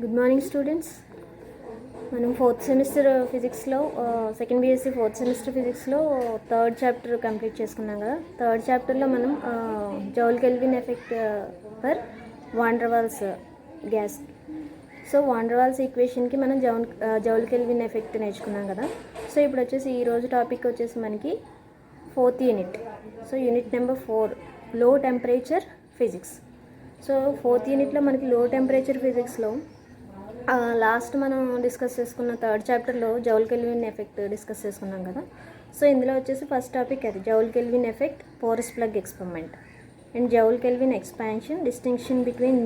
Good morning students. మనం fourth semester ఫిజిక్స్లో second BSc fourth semester ఫిజిక్స్లో థర్డ్ చాప్టర్ కంప్లీట్ చేసుకున్నాం కదా. థర్డ్ చాప్టర్లో మనం Joule Kelvin effect per van der Waals gas. So van der Waals ఈక్వేషన్కి మనం జౌల్ కెల్విన్ ఎఫెక్ట్ నేర్చుకున్నాం కదా. సో ఇప్పుడు వచ్చేసి ఈరోజు టాపిక్ వచ్చేసి మనకి fourth unit. So unit number 4 లో టెంపరేచర్ ఫిజిక్స్. సో ఫోర్త్ యూనిట్లో మనకి లో టెంపరేచర్ ఫిజిక్స్లో లాస్ట్ మనం డిస్కస్ చేసుకున్న థర్డ్ చాప్టర్లో జౌల్ కెల్విన్ ఎఫెక్ట్ డిస్కస్ చేసుకున్నాం కదా. సో ఇందులో వచ్చేసి ఫస్ట్ టాపిక్ అది Joule Kelvin effect, porous plug experiment and Joule Kelvin expansion, distinction between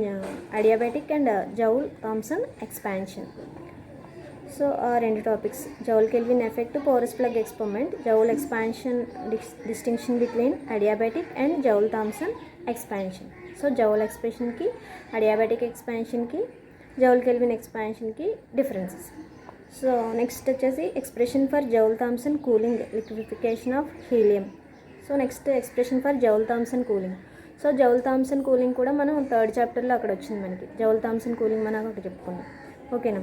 adiabatic and Joule Thomson expansion. So ఆ రెండు topics Joule Kelvin effect, porous plug experiment, Joule expansion, distinction between adiabatic and Joule Thomson expansion. So Joule ఎక్స్ప్రెషన్కి, అడియాబాటిక్ ఎక్స్పాన్షన్కి, Joule Kelvin ఎక్స్పాన్షన్కి differences. So next వచ్చేసి expression for Joule Thomson cooling, liquefaction of helium. So next expression for Joule Thomson cooling. So joule Thomson cooling కూడా మనం third చాప్టర్లో అక్కడ వచ్చింది మనకి. జౌల్ థామ్సన్ కూలింగ్ మనం ఒకటి చెప్పుకున్నాం. ఓకేనా.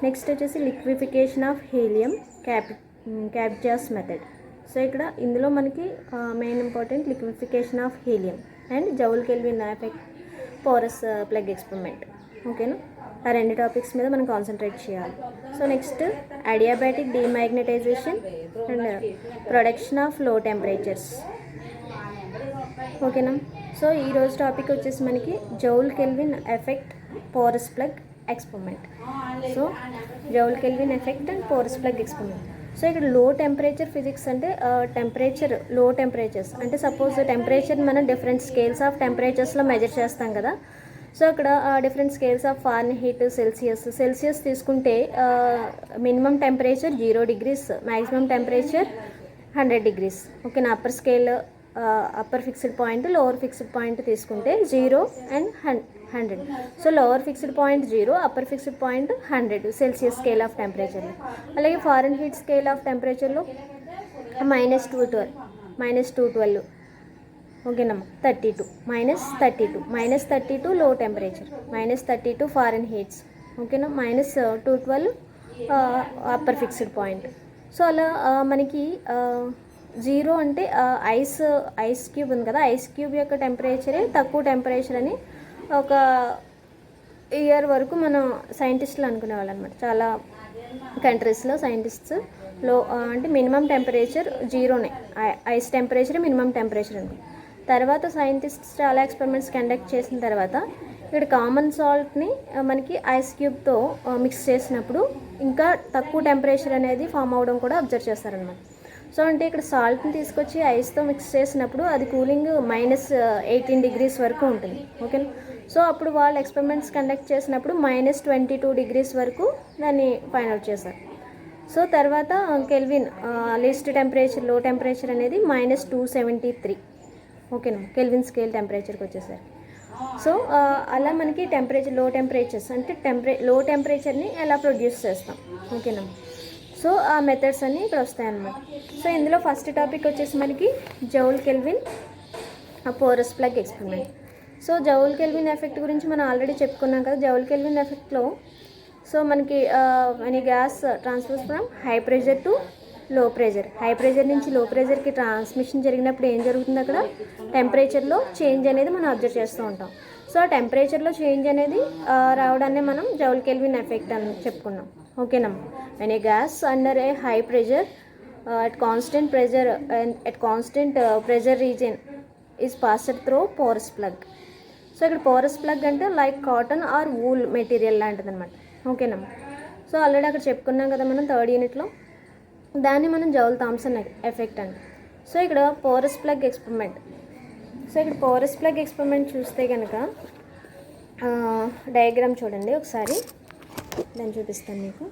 నెక్స్ట్ వచ్చేసి liquefaction of helium, Kapitza's method. So ఇక్కడ ఇందులో మనకి main important liquefaction of helium and Joule Kelvin effect, porous plug experiment. ఓకేనా. ఆ రెండు టాపిక్స్ మీద మనం కాన్సన్ట్రేట్ చేయాలి. So next adiabatic demagnetization and production of low temperatures. ఓకేనా. సో ఈరోజు టాపిక్ వచ్చేసి మనకి Joule Kelvin effect, porous plug experiment. So Joule Kelvin effect and porous plug experiment. So ఇక్కడ లో టెంపరేచర్ ఫిజిక్స్ అంటే temperature, లో temperatures అంటే suppose temperature మనం different scales of టెంపరేచర్స్లో మెజర్ చేస్తాం కదా. సో అక్కడ different scales of Fahrenheit, Celsius తీసుకుంటే minimum temperature 0 degrees, maximum temperature 100 degrees. ఓకేనా. Upper scale, upper fixed point, lower fixed point తీసుకుంటే 0 and 100. So lower fixed point 0, upper fixed point 100 Celsius scale of టెంపరేచర్లో. అలాగే Fahrenheit scale of టెంపరేచర్లో -212. ఓకేనా. 32 -32 లో temperature, -32 ఫారెన్హీట్స్. ఓకేనా. -212 upper fixed point. So అలా మనకి 0 అంటే ఐస్ క్యూబ్ ఉంది కదా, ఐస్ క్యూబ్ యొక్క టెంపరేచరే తక్కువ టెంపరేచర్ అని ఒక ఇయర్ వరకు మనం సైంటిస్టులు అనుకునేవాళ్ళు అనమాట. చాలా కంట్రీస్లో సైంటిస్ట్స్ లో అంటే మినిమం టెంపరేచర్ 0నే, ఐస్ టెంపరేచర్ మినిమం టెంపరేచర్ అనుకో. తర్వాత సైంటిస్ట్స్ చాలా ఎక్స్పెరిమెంట్స్ కండక్ట్ చేసిన తర్వాత ఇక్కడ కామన్ సాల్ట్ని మనకి ఐస్ క్యూబ్తో మిక్స్ చేసినప్పుడు ఇంకా తక్కువ టెంపరేచర్ అనేది ఫామ్ అవడం కూడా అబ్జర్వ్ చేస్తారనమాట. సో అంటే ఇక్కడ సాల్ట్ని తీసుకొచ్చి ఐస్తో మిక్స్ చేసినప్పుడు అది కూలింగ్ -18 degrees వరకు ఉంటుంది. ఓకేనా. సో అప్పుడు వాళ్ళు ఎక్స్పెరిమెంట్స్ కండక్ట్ చేసినప్పుడు -22 degrees వరకు దాన్ని ఫైండ్ అవుట్ చేశారు. సో తర్వాత కెల్విన్ లీస్ట్ టెంపరేచర్, లో టెంపరేచర్ అనేది -273. ఓకేనా. కెల్విన్ స్కేల్ టెంపరేచర్కి వచ్చేసరికి. సో అలా మనకి టెంపరేచర్, లో టెంపరేచర్స్ అంటే లో టెంపరేచర్ని ఎలా ప్రొడ్యూస్ చేస్తాం. ఓకేనా. సో ఆ మెథడ్స్ అన్నీ ఇక్కడ వస్తాయన్నమాట. సో ఇందులో ఫస్ట్ టాపిక్ వచ్చేసి మనకి Joule kelvin, porous plug experiment. So Joule Kelvin effect గురించి మనం ఆల్రెడీ చెప్పుకున్నాం కదా. జౌల్ కెల్విన్ ఎఫెక్ట్లో సో మనకి మన gas transfers from high pressure to లో ప్రెషర్, హై ప్రెషర్ నుంచి లో ప్రెషర్కి ట్రాన్స్మిషన్ జరిగినప్పుడు ఏం జరుగుతుంది, అక్కడ టెంపరేచర్లో చేంజ్ అనేది మనం అబ్జర్వ్ చేస్తూ ఉంటాం. సో ఆ టెంపరేచర్లో చేంజ్ అనేది రావడాన్ని మనం జౌల్ కెల్విన్ ఎఫెక్ట్ అని చెప్పుకున్నాం. ఓకేనా. when a gas under a high pressure at constant pressure and at constant pressure region is passed through porous plug. So ఇక్కడ పోరస్ ప్లగ్ అంటే like cotton or wool material లాంటిది అనమాట. ఓకేనా. So already అక్కడ చెప్పుకున్నాం కదా మనం థర్డ్ యూనిట్లో, దాన్ని మనం జౌల్ థామ్సన్ ఎఫెక్ట్ అండి. సో ఇక్కడ పోరస్ ప్లగ్ ఎక్స్పెరిమెంట్. సో ఇక్కడ పోరస్ ప్లగ్ ఎక్స్పెరిమెంట్ చూస్తే కనుక డయాగ్రామ్ చూడండి ఒకసారి, దాన్ని చూపిస్తాను మీకు.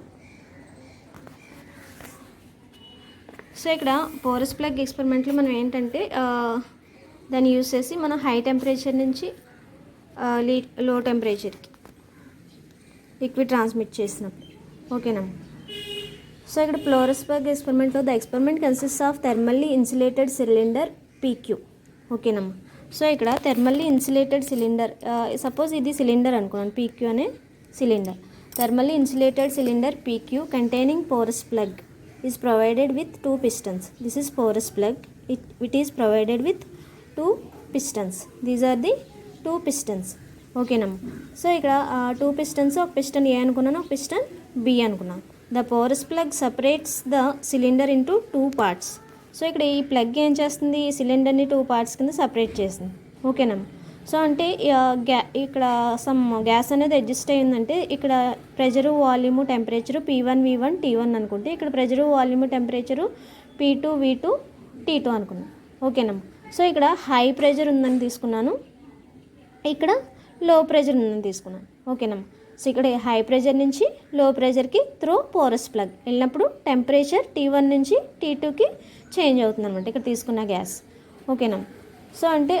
సో ఇక్కడ పోరస్ ప్లగ్ ఎక్స్పెరిమెంట్లో మనం ఏంటంటే దాన్ని యూజ్ చేసి మనం హై టెంపరేచర్ నుంచి లో టెంపరేచర్కి లిక్విడ్ ట్రాన్స్మిట్ చేసినప్పుడు. ఓకేనా. సో ఇక్కడ పోరస్ ప్లగ్ ఎక్స్పెరిమెంట్లో the experiment consist of thermally insulated cylinder PQ. ఓకేనమ్మా. సో ఇక్కడ థర్మల్లీ ఇన్సులేటెడ్ సిలిండర్, సపోజ్ ఇది సిలిండర్ అనుకున్నాను, PQ అనే cylinder. Thermally insulated cylinder PQ containing porous plug is provided with 2 pistons. This is porous plug. It is provided with 2 pistons. These are the 2 pistons. ఓకేనమ్మా. So ఇక్కడ 2 pistons, ఒక piston ఏ అనుకున్నాను, ఒక piston B అనుకున్నాను. The porous plug separates the cylinder into 2 parts. So ఇక్కడ ఈ plug ఏం చేస్తుంది, ఈ సిలిండర్ని 2 పార్ట్స్ కింద సపరేట్ చేస్తుంది. ఓకేనమ్మా. సో అంటే ఇక్కడ సమ్ గ్యాస్ అనేది అడ్జస్ట్ అయ్యిందంటే ఇక్కడ pressure, volume, temperature P1 V1 T1 అనుకుంటే ఇక్కడ pressure, volume, temperature P2 V2 T2 అనుకున్నాను. ఓకేనమ్మా. సో ఇక్కడ హై ప్రెజర్ ఉందని తీసుకున్నాను, ఇక్కడ లో ప్రెజర్ ఉందని తీసుకున్నాను. ఓకేనమ్మా. సో ఇక్కడ హై ప్రెజర్ నుంచి లో ప్రెజర్కి త్రూ పోరస్ ప్లగ్ వెళ్ళినప్పుడు టెంపరేచర్ T1 నుంచి T2కి చేంజ్ అవుతుంది అనమాట ఇక్కడ తీసుకున్న గ్యాస్. ఓకేనమ్మా. సో అంటే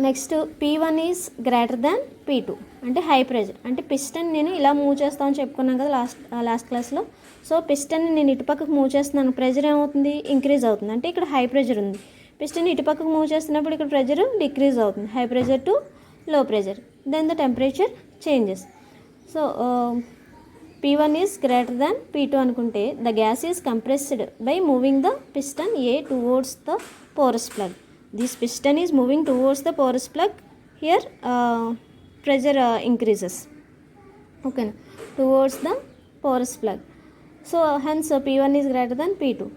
next P1 is greater than P2 అంటే హై ప్రెజర్. అంటే పిస్టన్ నేను ఇలా మూవ్ చేస్తామని చెప్పుకున్నాను కదా లాస్ట్ క్లాస్లో. సో పిస్టన్ నేను ఇటుపక్కకు మూవ్ చేస్తున్నాను, ప్రెజర్ ఏమవుతుంది, ఇంక్రీజ్ అవుతుంది. అంటే ఇక్కడ హై ప్రెజర్ ఉంది, పిస్టన్ ఇటుపక్కకు మూవ్ చేస్తున్నప్పుడు ఇక్కడ ప్రెజర్ డిక్రీజ్ అవుతుంది, high pressure to low pressure. Then the temperature changes. So P1 is greater than P2 అనుకుంటే the gas is compressed by moving the piston a towards the porous plug. This piston is moving towards the porous plug. Here pressure increases. Okay, towards the porous plug. So hence P1 is greater than P2.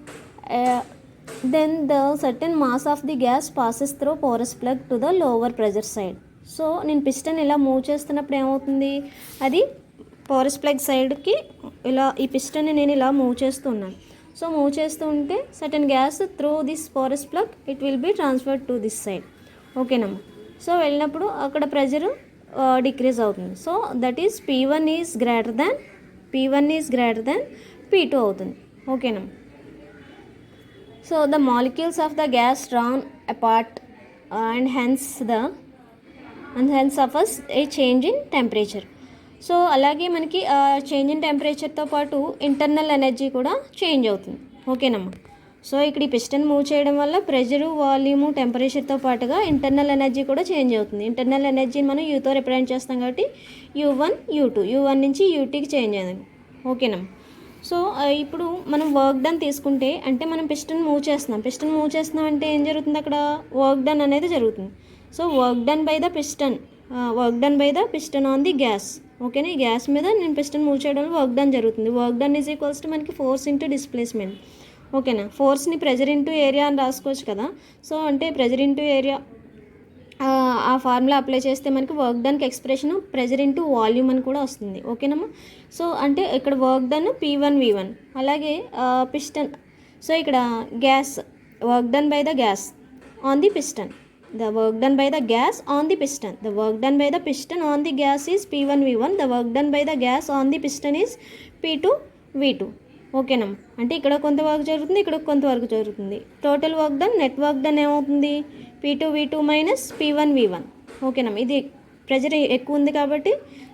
Then the certain mass of the gas passes through porous plug to the lower pressure side. So నేను piston ఇలా move చేస్తున్నప్పుడు ఏమవుతుంది, అది porous plug సైడ్కి ఇలా ఈ పిస్టన్ని నేను ఇలా మూవ్ చేస్తున్నాను. సో మూవ్ చేస్తూ ఉంటే certain gas through this porous plug it will be transferred to this side. ఓకేనమ్మా. సో వెళ్ళినప్పుడు అక్కడ ప్రెజర్ డిక్రీజ్ అవుతుంది. So that is P1 is greater than P2 అవుతుంది. ఓకేనమ్మా. So the molecules of the gas drawn apart and hence suffers a change in temperature. So అలాగే మనకి change in టెంపరేచర్తో పాటు internal energy కూడా change అవుతుంది. ఓకేనమ్మా. So ఇక్కడ ఈ పిస్టన్ మూవ్ చేయడం వల్ల ప్రెజరు, వాల్యూము, టెంపరేచర్తో పాటుగా ఇంటర్నల్ ఎనర్జీ కూడా చేంజ్ అవుతుంది. ఇంటర్నల్ ఎనర్జీని మనం యూతో రిప్రజెంట్ చేస్తాం కాబట్టి U1 U2 U1 నుంచి UTకి చేంజ్ అయింది. ఓకేనమ్మా. సో ఇప్పుడు మనం వర్క్ డన్ తీసుకుంటే అంటే మనం పిస్టన్ మూవ్ చేస్తున్నాం అంటే ఏం జరుగుతుంది, అక్కడ వర్క్ డన్ అనేది జరుగుతుంది. So work done by the piston on the gas. ఓకేనా, ఈ గ్యాస్ మీద నేను పిస్టన్ మూవ్ చేయడం వల్ల వర్క్ డన్ జరుగుతుంది. Work done is equals to మనకి ఫోర్స్ ఇంటూ డిస్ప్లేస్మెంట్. ఓకేనా, ఫోర్స్ని ప్రెజర్ ఇంటూ ఏరియా అని రాసుకోవచ్చు కదా. సో అంటే ప్రెజర్ ఇంటూ ఏరియా ఆ ఫార్ములా అప్లై చేస్తే మనకి వర్క్ డన్కి ఎక్స్ప్రెషన్ ప్రెజర్ ఇంటూ వాల్యూమ్ అని కూడా వస్తుంది. ఓకేనమ్మా. సో అంటే ఇక్కడ వర్క్ డన్ P1 V1 అలాగే పిస్టన్. సో ఇక్కడ gas work done by the gas on the piston. The work done by the gas on the piston. The work done by the piston on the gas is P1 V1. The work done by the gas on the piston is P2 V2. ఓకేనమ్మా. అంటే ఇక్కడ కొంత work జరుగుతుంది, ఇక్కడ కొంత work జరుగుతుంది. Total work done, net work done ఏమవుతుంది, P2 V2 minus P1 V1. ఓకేనమ్మా. ఇది ప్రెజర్ ఎక్కువ ఉంది కాబట్టి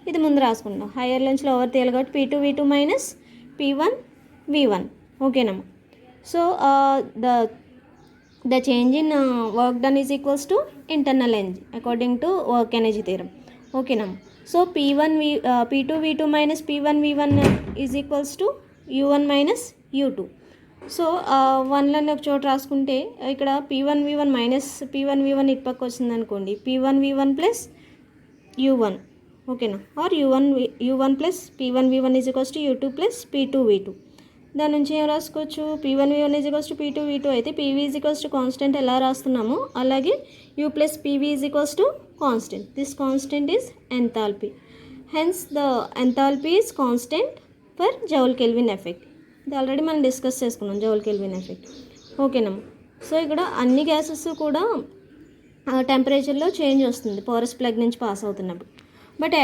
ఇది ముందు రాసుకుంటాం. హైయర్ నుంచి లోవర్ తీయాలి కాబట్టి P2 V2 minus P1 V1. ఓకేనమ్మా. So the change in work done is equals to internal energy according to work energy theorem. ఓకేనా. So P2 V2 minus P1 V1 is equals to U1 minus U2. So 1లని ఒక చోట రాసుకుంటే ఇక్కడ P1 V1 minus P1 V1 ఇటు పక్క వచ్చింది అనుకోండి, P1 V1 ప్లస్ U1. ఓకేనా, or U1 plus P1 V1 is equals to U2 plus P2 V2. దాని నుంచి ఏం రాసుకోవచ్చు, P1 V1 is equals to P2 V2 అయితే PV is equals to constant ఎలా రాస్తున్నామో అలాగే U plus PV is equals to constant. This constant is enthalpy. Hence the enthalpy is constant for joule Kelvin effect. ఇది already మనం discuss చేసుకున్నాం, joule Kelvin effect. ఓకేనమ్మా. So ఇక్కడ అన్ని gases కూడా టెంపరేచర్లో change వస్తుంది పోరస్ ప్లగ్ నుంచి పాస్ అవుతున్నప్పుడు. But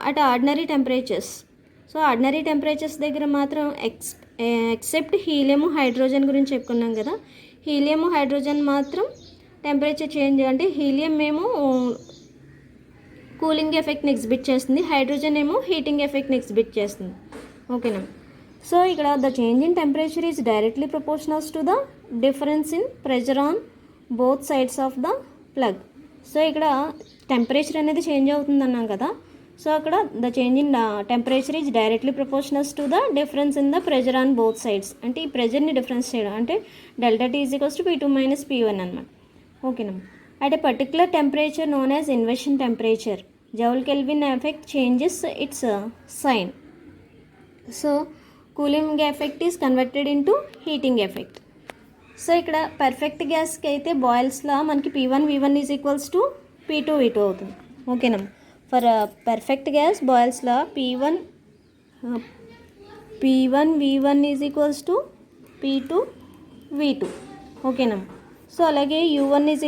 at ordinary temperatures, so ordinary temperatures దగ్గర మాత్రం ఎక్సెప్ట్ హీలియం, హైడ్రోజన్ గురించి చెప్పుకున్నాం కదా. హీలియం, హైడ్రోజన్ మాత్రం టెంపరేచర్ చేంజ్, అంటే హీలియం ఏమో కూలింగ్ ఎఫెక్ట్ని ఎగ్జిబిట్ చేస్తుంది, హైడ్రోజన్ ఏమో హీటింగ్ ఎఫెక్ట్ని ఎగ్జిబిట్ చేస్తుంది. ఓకేనా. సో ఇక్కడ the change in temperature is directly proportionals to the difference in pressure on both sides of the plug. So ఇక్కడ టెంపరేచర్ అనేది చేంజ్ అవుతుంది అన్నాం కదా. సో అక్కడ the change in temperature is directly proportionals to the difference in the pressure on both sides. అంటే ఈ ప్రెజర్ని difference చేయడం అంటే delta T is equals to P2 minus P1 అనమాట. ఓకేనమ్మా. At a particular temperature known as inversion temperature Joule Kelvin effect changes its sign. So cooling effect is converted into heating effect. So ఇక్కడ perfect గ్యాస్కి అయితే బాయిల్స్లో మనకి P1 V1 is equals to P2 V2 అవుతుంది. ఓకేనమ్మా. For perfect gas బాయిల్స్లో P1 V1 is equals to P2 V2. ఓకేనమ్మా. So అలాగే U1 ఈజ్